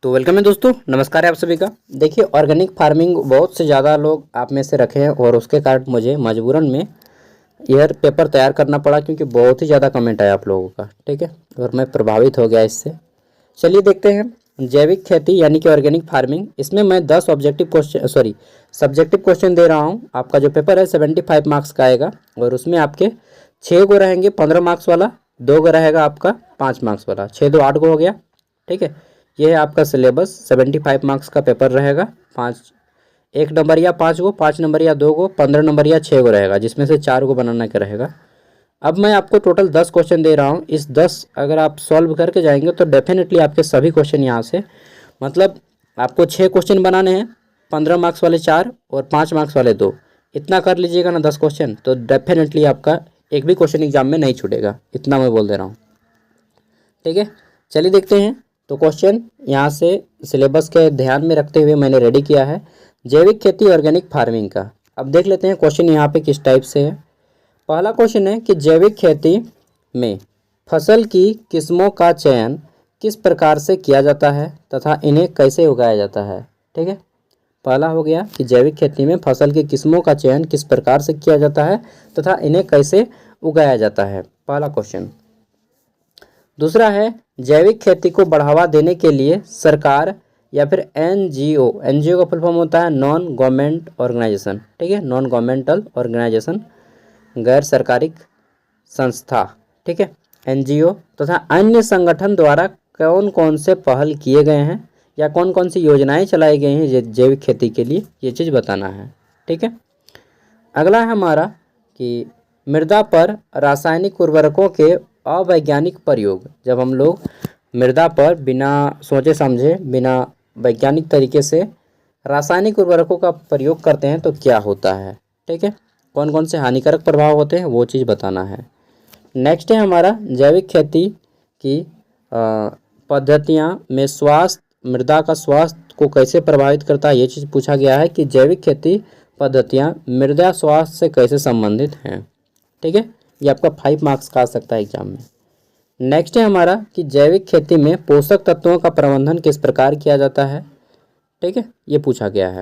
तो वेलकम है दोस्तों, नमस्कार है आप सभी का। देखिए, ऑर्गेनिक फार्मिंग बहुत से ज़्यादा लोग आप में से रखे हैं और उसके कारण मुझे मजबूरन में यह पेपर तैयार करना पड़ा क्योंकि बहुत ही ज़्यादा कमेंट आया आप लोगों का। ठीक है, और मैं प्रभावित हो गया इससे। चलिए देखते हैं, जैविक खेती यानी कि ऑर्गेनिक फार्मिंग, इसमें मैं 10 ऑब्जेक्टिव क्वेश्चन सब्जेक्टिव क्वेश्चन दे रहा हूँ। आपका जो पेपर है 75 मार्क्स का आएगा और उसमें आपके 6 गो रहेंगे 15 मार्क्स वाला, 2 गो रहेगा आपका 5 मार्क्स वाला, 6 2 8 गो हो गया। ठीक है, ये है आपका सिलेबस। 75 मार्क्स का पेपर रहेगा। 5 1 नंबर या 5 गो, 5 नंबर या 2 गो, 15 नंबर या 6 गो रहेगा, जिसमें से 4 गो बनाना का रहेगा। अब मैं आपको टोटल 10 क्वेश्चन दे रहा हूँ। इस 10 अगर आप सॉल्व करके जाएंगे तो डेफिनेटली आपके सभी क्वेश्चन यहाँ से, मतलब आपको 6 क्वेश्चन बनाने हैं, 15 मार्क्स वाले 4 और 5 मार्क्स वाले 2। इतना कर लीजिएगा ना 10 क्वेश्चन, तो डेफिनेटली आपका एक भी क्वेश्चन एग्जाम में नहीं छूटेगा। इतना मैं बोल दे रहा हूँ। ठीक है, चलिए देखते हैं। तो क्वेश्चन यहाँ से सिलेबस के ध्यान में रखते हुए मैंने रेडी किया है जैविक खेती ऑर्गेनिक फार्मिंग का। अब देख लेते हैं क्वेश्चन यहाँ पे किस टाइप से है। पहला क्वेश्चन है कि जैविक खेती में फसल की किस्मों का चयन किस प्रकार से किया जाता है तथा इन्हें कैसे उगाया जाता है। ठीक है, पहला हो गया कि जैविक खेती में फसल की किस्मों का चयन किस प्रकार से किया जाता है तथा इन्हें कैसे उगाया जाता है, पहला क्वेश्चन। दूसरा है, जैविक खेती को बढ़ावा देने के लिए सरकार या फिर एनजीओ का फुल फॉर्म होता है नॉन गवर्नमेंट ऑर्गेनाइजेशन। ठीक है, नॉन गवर्नमेंटल ऑर्गेनाइजेशन, गैर सरकारी संस्था। ठीक है, एनजीओ तथा अन्य संगठन द्वारा कौन कौन से पहल किए गए हैं या कौन कौन सी योजनाएं चलाई गई हैं जैविक खेती के लिए, ये चीज़ बताना है। ठीक है, अगला है हमारा कि मृदा पर रासायनिक उर्वरकों के अवैज्ञानिक प्रयोग। जब हम लोग मृदा पर बिना सोचे समझे, बिना वैज्ञानिक तरीके से रासायनिक उर्वरकों का प्रयोग करते हैं तो क्या होता है। ठीक है, कौन कौन से हानिकारक प्रभाव होते हैं वो चीज़ बताना है। नेक्स्ट है हमारा जैविक खेती की पद्धतियाँ में स्वास्थ्य, मृदा का स्वास्थ्य को कैसे प्रभावित करता है, ये चीज़ पूछा गया है कि जैविक खेती पद्धतियाँ मृदा स्वास्थ्य से कैसे संबंधित हैं। ठीक है, ये आपका 5 मार्क्स का आ सकता है एग्जाम में। नेक्स्ट है हमारा कि जैविक खेती में पोषक तत्वों का प्रबंधन किस प्रकार किया जाता है। ठीक है, ये पूछा गया है।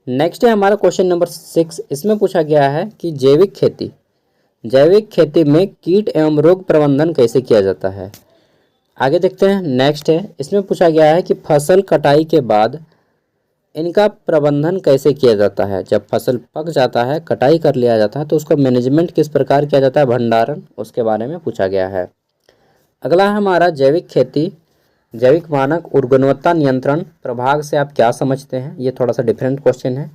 नेक्स्ट है हमारा क्वेश्चन नंबर 6। इसमें पूछा गया है कि जैविक खेती में कीट एवं रोग प्रबंधन कैसे किया जाता है। आगे देखते हैं। नेक्स्ट है, इसमें पूछा गया है कि फसल कटाई के बाद इनका प्रबंधन कैसे किया जाता है। जब फसल पक जाता है, कटाई कर लिया जाता है, तो उसका मैनेजमेंट किस प्रकार किया जाता है, भंडारण, उसके बारे में पूछा गया है। अगला है हमारा जैविक खेती, जैविक मानक और गुणवत्ता नियंत्रण प्रभाग से आप क्या समझते हैं। ये थोड़ा सा डिफरेंट क्वेश्चन है।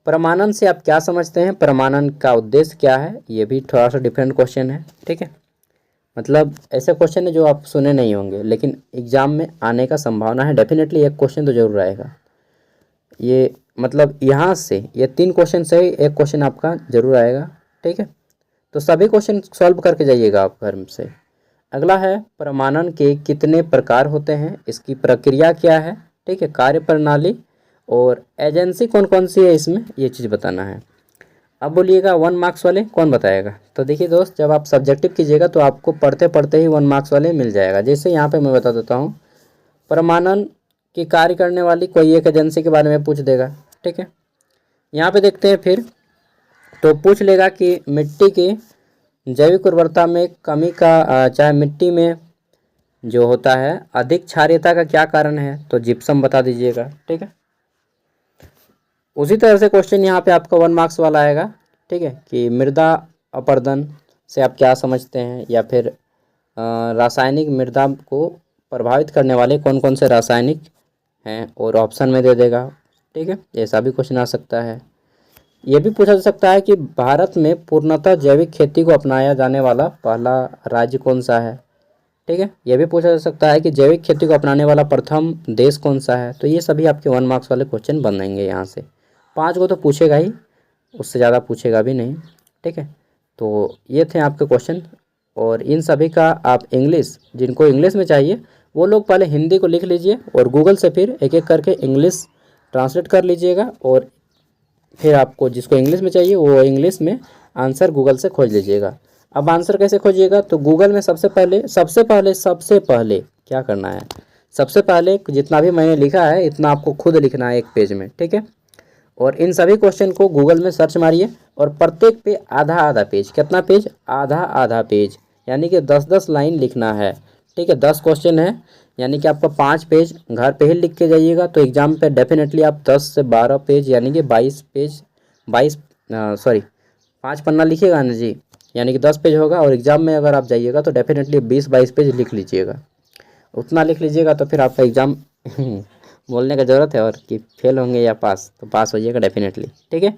प्रमाणन से आप क्या समझते हैं, प्रमाणन का उद्देश्य क्या है, ये भी थोड़ा सा डिफरेंट क्वेश्चन है। ठीक है, मतलब ऐसे क्वेश्चन है जो आप सुने नहीं होंगे लेकिन एग्जाम में आने का संभावना है। डेफिनेटली एक क्वेश्चन तो जरूर आएगा। ये मतलब यहाँ से ये 3 क्वेश्चन से एक क्वेश्चन आपका जरूर आएगा। ठीक है, तो सभी क्वेश्चन सॉल्व करके जाइएगा आप घर से। अगला है, प्रमाणन के कितने प्रकार होते हैं, इसकी प्रक्रिया क्या है। ठीक है, कार्य प्रणाली और एजेंसी कौन कौन सी है इसमें, ये चीज़ बताना है। अब बोलिएगा 1 मार्क्स वाले कौन बताएगा। तो देखिए दोस्त, जब आप सब्जेक्टिव कीजिएगा तो आपको पढ़ते पढ़ते ही 1 मार्क्स वाले मिल जाएगा। जैसे यहाँ पे मैं बता देता हूँ, प्रमाणन की कार्य करने वाली कोई एक एजेंसी के बारे में पूछ देगा। ठीक है, यहाँ पे देखते हैं फिर, तो पूछ लेगा कि मिट्टी की जैविक उर्वरता में कमी का चाहे मिट्टी में जो होता है अधिक क्षारीयता का क्या कारण है, तो जिप्सम बता दीजिएगा। ठीक है, उसी तरह से क्वेश्चन यहाँ पे आपका 1 मार्क्स वाला आएगा। ठीक है, कि मृदा अपरदन से आप क्या समझते हैं, या फिर रासायनिक मृदा को प्रभावित करने वाले कौन कौन से रासायनिक हैं, और ऑप्शन में दे देगा। ठीक है, ऐसा भी क्वेश्चन आ सकता है। ये भी पूछा जा सकता है कि भारत में पूर्णतः जैविक खेती को अपनाया जाने वाला पहला राज्य कौन सा है। ठीक है, ये भी पूछा जा सकता है कि जैविक खेती को अपनाने वाला प्रथम देश कौन सा है। तो ये सभी आपके 1 मार्क्स वाले क्वेश्चन बनेंगे। यहाँ से 5 को तो पूछेगा ही, उससे ज़्यादा पूछेगा भी नहीं। ठीक है, तो ये थे आपके क्वेश्चन, और इन सभी का आप इंग्लिश, जिनको इंग्लिश में चाहिए वो लोग पहले हिंदी को लिख लीजिए और गूगल से फिर एक एक करके इंग्लिश ट्रांसलेट कर लीजिएगा, और फिर आपको जिसको इंग्लिश में चाहिए वो इंग्लिश में आंसर गूगल से खोज लीजिएगा। अब आंसर कैसे खोजिएगा, तो गूगल में सबसे पहले क्या करना है, सबसे पहले जितना भी मैंने लिखा है इतना आपको खुद लिखना है एक पेज में, ठीक है। और इन सभी क्वेश्चन को गूगल में सर्च मारिए और प्रत्येक पे आधा आधा पेज, कितना पेज, आधा आधा पेज, यानी कि 10-10 लाइन लिखना है, ठीक है। 10 क्वेश्चन है यानी कि आपका 5 पेज घर पे ही लिख के जाइएगा, तो एग्ज़ाम पे डेफिनेटली आप 10 से 12 पेज यानी कि 22 पेज 22 सॉरी 5 पन्ना लिखिएगा ना जी, यानी कि 10 पेज होगा। और एग्ज़ाम में अगर आप जाइएगा तो डेफिनेटली 20-22 पेज लिख लीजिएगा, उतना लिख लीजिएगा तो फिर आपका एग्ज़ाम बोलने का ज़रूरत है और कि फेल होंगे या पास, तो पास होइएगा डेफिनेटली, ठीक है।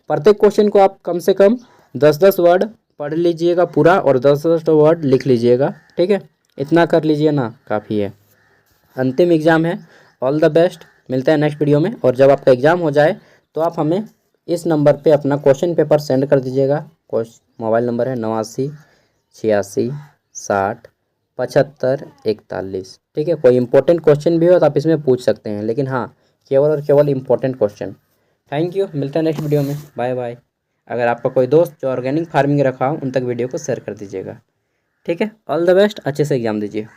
प्रत्येक क्वेश्चन को आप कम से कम 10-10 वर्ड पढ़ लीजिएगा पूरा और 10-10 वर्ड लिख लीजिएगा, ठीक है। इतना कर लीजिए ना, काफ़ी है। अंतिम एग्ज़ाम है, ऑल द बेस्ट। मिलते हैं नेक्स्ट वीडियो में। और जब आपका एग्ज़ाम हो जाए तो आप हमें इस नंबर पे अपना क्वेश्चन पेपर सेंड कर दीजिएगा। मोबाइल नंबर है 89 86 60 75 41, ठीक है। कोई इंपॉर्टेंट क्वेश्चन भी हो तो आप इसमें पूछ सकते हैं, लेकिन हाँ केवल और केवल इंपॉर्टेंट क्वेश्चन। थैंक यू, मिलते हैं नेक्स्ट वीडियो में, बाय बाय। अगर आपका कोई दोस्त जो ऑर्गेनिक फार्मिंग रखा हो उन तक वीडियो को शेयर कर दीजिएगा, ठीक है। ऑल द बेस्ट, अच्छे से एग्ज़ाम दीजिए।